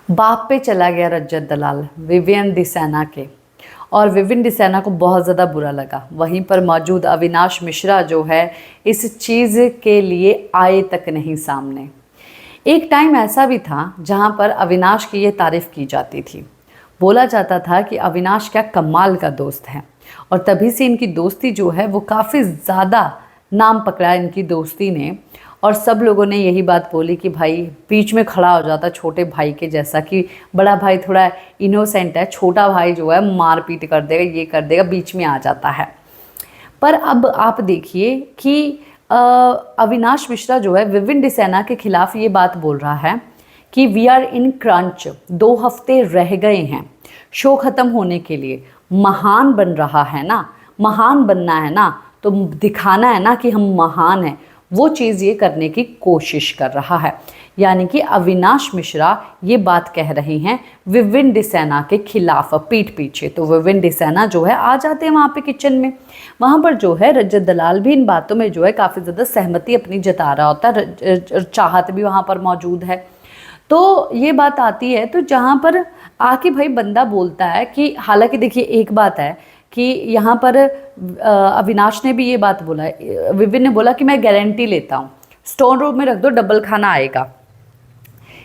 बाप पे चला गया रज्जत दलाल विवियन डिसैना के, और विवियन डिसैना को बहुत ज़्यादा बुरा लगा। वहीं पर मौजूद अविनाश मिश्रा जो है इस चीज़ के लिए आए तक नहीं सामने। एक टाइम ऐसा भी था जहां पर अविनाश की ये तारीफ़ की जाती थी, बोला जाता था कि अविनाश क्या कमाल का दोस्त है, और तभी से इनकी दोस्ती जो है वो काफ़ी ज़्यादा नाम पकड़ा इनकी दोस्ती ने। और सब लोगों ने यही बात बोली कि भाई बीच में खड़ा हो जाता छोटे भाई के जैसा, कि बड़ा भाई थोड़ा इनोसेंट है, छोटा भाई जो है मारपीट कर देगा, ये कर देगा, बीच में आ जाता है। पर अब आप देखिए कि अविनाश मिश्रा जो है विवियन डिसैना के खिलाफ ये बात बोल रहा है कि वी आर इन क्रंच, 2 हफ्ते रह गए हैं शो ख़त्म होने के लिए। महान बन रहा है ना, महान बनना है ना, तो दिखाना है ना कि हम महान हैं, वो चीज़ ये करने की कोशिश कर रहा है। यानी कि अविनाश मिश्रा ये बात कह रहे हैं विवियन डिसैना के खिलाफ पीठ पीछे। तो विवियन डिसैना जो है आ जाते हैं वहाँ पे किचन में, वहाँ पर जो है रजत दलाल भी इन बातों में जो है काफ़ी ज़्यादा सहमति अपनी जता रहा होता है, चाहत भी वहाँ पर मौजूद है। तो ये बात आती है तो जहाँ पर आके भाई बंदा बोलता है कि, हालांकि देखिए एक बात है कि यहाँ पर अविनाश ने भी ये बात बोला है, विवियन ने बोला कि मैं गारंटी लेता हूँ, स्टोर रूम में रख दो, डबल खाना आएगा।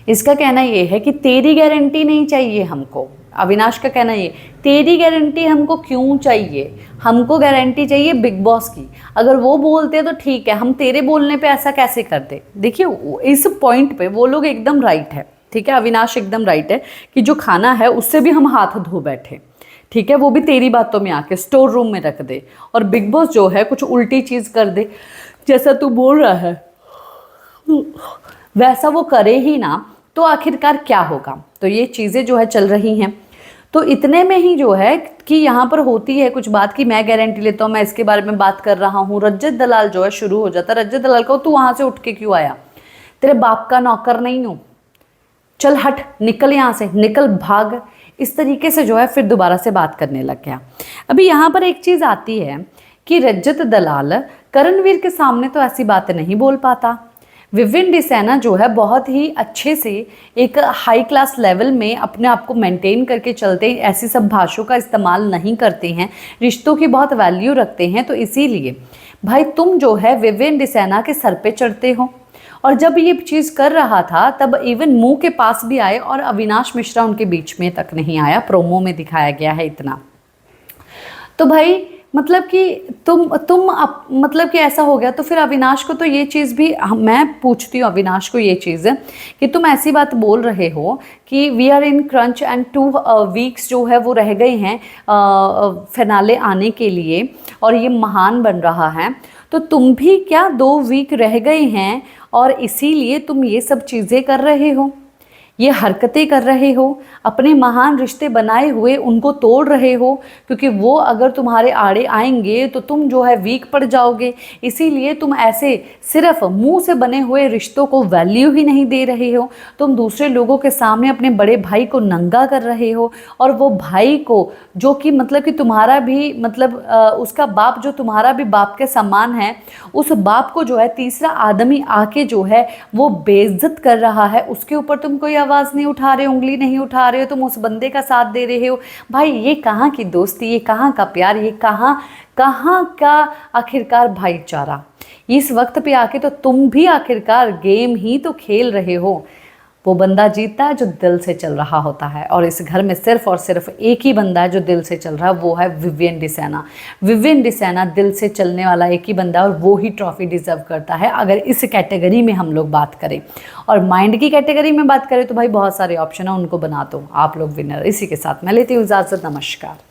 इसका कहना ये है कि तेरी गारंटी नहीं चाहिए हमको। अविनाश का कहना ये, तेरी गारंटी हमको क्यों चाहिए, हमको गारंटी चाहिए बिग बॉस की। अगर वो बोलते हैं तो ठीक है, हम तेरे बोलने पे ऐसा कैसे कर दे। देखिए इस पॉइंट पे वो लोग एकदम राइट है, ठीक है, अविनाश एकदम राइट है कि जो खाना है उससे भी हम हाथ धो बैठे, ठीक है, वो भी तेरी बातों में आके स्टोर रूम में रख दे, और बिग बॉस जो है कुछ उल्टी चीज़ कर दे जैसा तू बोल रहा है वैसा वो करे ही ना, तो आखिरकार क्या होगा। तो ये चीज़ें जो है चल रही हैं। तो इतने में ही जो है कि यहाँ पर होती है कुछ बात कि मैं गारंटी लेता हूँ, मैं इसके बारे में बात कर रहा हूँ। रजत दलाल जो है शुरू हो जाता है। रजत दलाल को, तू वहाँ से उठ के क्यों आया, तेरे बाप का नौकर नहीं हूँ, चल हट, निकल यहाँ से, निकल, भाग। इस तरीके से जो है फिर दोबारा से बात करने लग गया। अभी यहाँ पर एक चीज़ आती है कि रजत दलाल करणवीर के सामने तो ऐसी बातें नहीं बोल पाता। विवियन डिसैना जो है बहुत ही अच्छे से एक हाई क्लास लेवल में अपने आप को मेंटेन करके चलते हैं, ऐसी सब भाषाओं का इस्तेमाल नहीं करते हैं, रिश्तों की बहुत वैल्यू रखते हैं। तो इसीलिए भाई तुम जो है विवियन डिसैना के सर पे चढ़ते हो। और जब ये चीज़ कर रहा था तब इवन मुंह के पास भी आए और अविनाश मिश्रा उनके बीच में तक नहीं आया, प्रोमो में दिखाया गया है इतना। तो भाई मतलब कि मतलब कि ऐसा हो गया। तो फिर अविनाश को तो ये चीज़ भी मैं पूछती हूँ अविनाश को ये चीज़ कि तुम ऐसी बात बोल रहे हो कि we are in crunch and 2 weeks जो है वो रह गए हैं फिनाले आने के लिए, और ये महान बन रहा है, तो तुम भी क्या 2 वीक रह गए हैं और इसीलिए तुम ये सब चीज़ें कर रहे हो, ये हरकतें कर रहे हो, अपने महान रिश्ते बनाए हुए उनको तोड़ रहे हो, क्योंकि वो अगर तुम्हारे आड़े आएंगे तो तुम जो है वीक पड़ जाओगे। इसीलिए तुम ऐसे सिर्फ मुंह से बने हुए रिश्तों को वैल्यू ही नहीं दे रहे हो। तुम दूसरे लोगों के सामने अपने बड़े भाई को नंगा कर रहे हो, और वो भाई को जो कि मतलब कि तुम्हारा भी मतलब उसका बाप जो तुम्हारा भी बाप के समान है, उस बाप को जो है तीसरा आदमी आके जो है वो बेइज्जत कर रहा है, उसके ऊपर तुम कोई आवाज़ नहीं उठा रहे हो, उंगली नहीं उठा रहे हो, तुम उस बंदे का साथ दे रहे हो। भाई ये कहाँ की दोस्ती, ये कहाँ का प्यार, ये कहाँ का आखिरकार भाईचारा। इस वक्त पे आके तो तुम भी आखिरकार गेम ही तो खेल रहे हो। वो बंदा जीतता है जो दिल से चल रहा होता है, और इस घर में सिर्फ और सिर्फ एक ही बंदा है जो दिल से चल रहा है, वो है विवियन डिसैना। विवियन डिसैना दिल से चलने वाला एक ही बंदा है, और वो ही ट्रॉफी डिजर्व करता है अगर इस कैटेगरी में हम लोग बात करें। और माइंड की कैटेगरी में बात करें तो भाई बहुत सारे ऑप्शन है, उनको बना दो आप लोग विनर। इसी के साथ मैं लेती हूँ इजाज़त, नमस्कार।